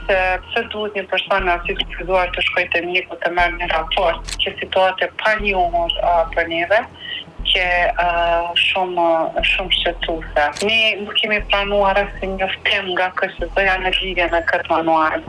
se pse duhet një person me arsyet kufizuar të shkojë te mjeku të merr një raport, që situatë pa njohur për neve, që shumë shqetësuese. Ne nuk kemi planuar asnjë njoftim nga KSZ-ja në lidhje me këtë manual.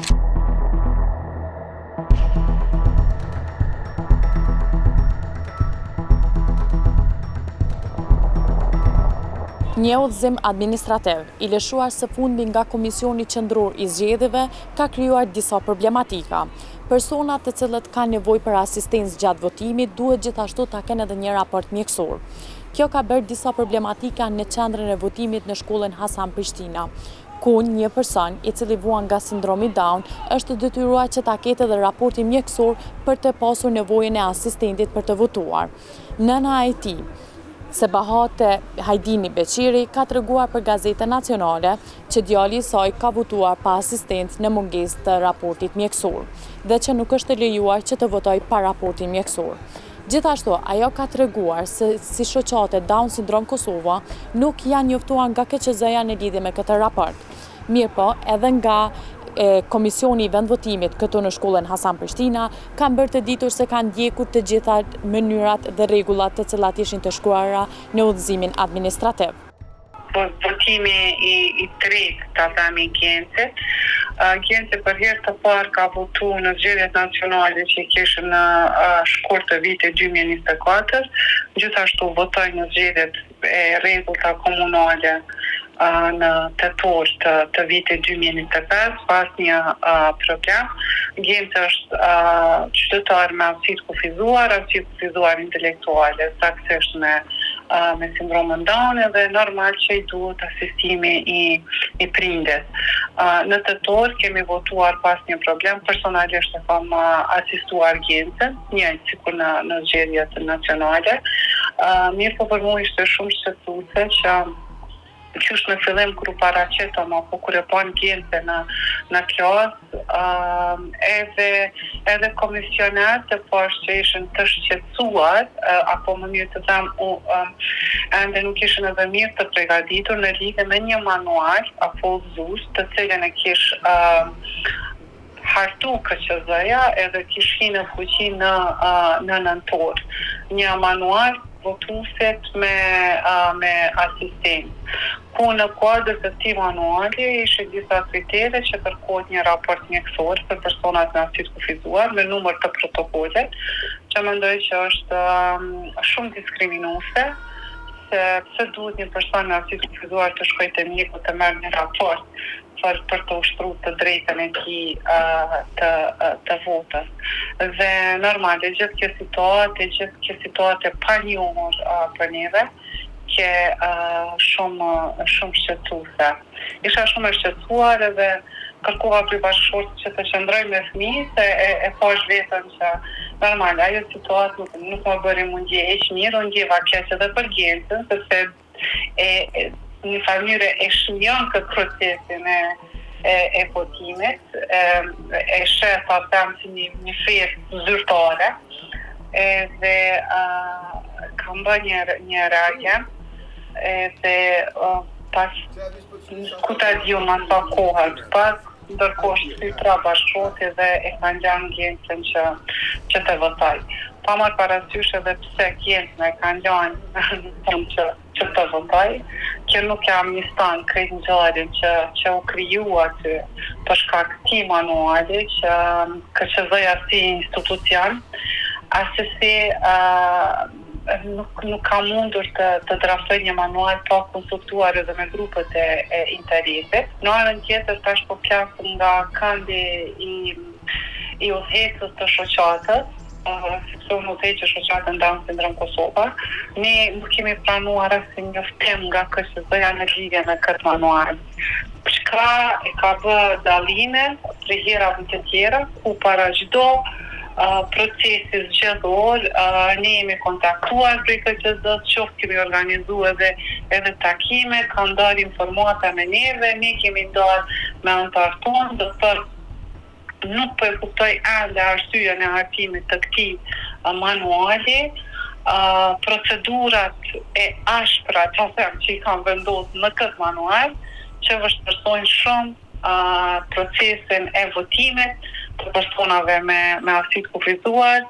Një udhëzim administrativ i lëshuar së fundi nga Komisioni Qendror i Zgjedhjeve ka krijuar disa problematika. Personat të cilët kanë nevojë për asistencë gjatë votimit duhet gjithashtu ta kenë edhe një raport mjekësor. Kjo ka bërë disa problematika në qendrën e votimit në shkollën Hasan Prishtina, ku një person i cili vuan nga sindromi Down është detyruar që ta ketë edhe raportin mjekësor për të pasur nevojën e asistentit për të votuar. Nëna e tij, Sebahate Hajdini Beqiri, ka treguar për Gazetën Nacionale që djali i saj ka votuar pa asistencë në mungesë të raportit mjekësor dhe që nuk është lejuar që të votojë pa raportin mjekësor. Gjithashtu, ajo ka treguar se si shoqate Down Syndrom Kosova nuk janë njoftuar nga KQZ-ja në lidhje me këtë raport. Mirëpo, edhe nga Komisioni i vendvotimit këtu në shkollën Hasan Prishtina kanë bërë të ditur se kanë ndjekur të gjitha mënyrat dhe rregullat të cilat ishin të shkruara në udhëzimin administrativ. Votimi i tretë të themi Gjencit. Gjenci për herë të parë ka votu në zgjedhjet nacionale që kishën në shkurt të vitit 2024, gjithashtu votoi në zgjedhjet e rregullta komunale në tetor të vitit 2025, pas një problem. Gjenci është qytetar me arsyet kufizuar intelektuale, saktësisht me sindromën Down dhe normal që i duhet asistimi i prindit. Në tetor kemi votuar pas një problem, personalisht e kam asistuar Gjencin, njëjtë sikur në zgjedhjet nacionale. Mirë po për mua ishte shumë shqetësuese që qysh në fillim kur u paraqetëm apo kur e pan Gjencin në klasë, edhe komisionerët të poshtë që ishin të shqetësuar, apo më mirë të them, ende nuk ishin edhe mirë të përgatitur në lidhje me një manual apo udhëzues të cilën e kish hartu KQZ-ja edhe kish hinë fuqi në nëntor. Një manual votuesit me asistencë, ku në kuadër të këtij manuali ishin disa kritere që kërkohet një raport mjekësor për personat me arsyet kufizuar me numër të protokollit, që mendoj që është shumë diskriminuese, se pse duhet një person me arsyet kufizuar të shkojë te mjeku të merr një raport për të ushtruar të drejtën e tij të votës. Dhe normale gjithë kjo situatë pa njohur për neve, që shumë shqetësuese. Isha shumë e shqetësuar edhe kërkova prej bashkëshortit që të qëndroj me fëmijë, se e pash vetëm që normal, ajo situatë nuk më bëri mu ndjej mirë, unë ndjeva keq edhe për Gjencin, sepse një familje e shënjon këtë procesin e votimit, e shef atam si një festë zyrtare, dhe kam bërë një reagim, dhe pas ku ta diu ma sa kohë pas, ndërkohë shtytra bashkëshorti dhe e kanë gjanë Gjencin që të votoj. Pa marrë parasysh edhe pse Gjencin e kanë gjanë që të votoj, që nuk jam një stan krejt në gjarin që u kriju aty për shkak këtij manuali, që KQZ-ja si institucion, asesi nuk ka mundur të draftoj një manual pa konsultuar edhe me grupet e interesit. Në anën tjetër tash po plasëm nga këndi i udhëhecës të shoqatës, sepse unë udhëheq shoqatën Down Syndrom Kosova. Ne nuk kemi planuar asnjë njoftim nga KQZ-ja në lidhje me këtë manual. Shka e ka bë dallimin prej herave të tjera, ku para çdo procesi zgjedhor, ne jemi kontaktuar prej KQZ-s, qoftë kemi organizuar edhe takime, kanë ndarë informata me neve, ne kemi ndarë me anëtar tonë, do të thotë nuk po e kuptoj ende arsyeën e hartimit të këtij manuali. Procedurat e ashpra që i kanë vendosur në këtë manual, që vështirësojnë shumë procesin e votimit të personave me arsyet kufizuar,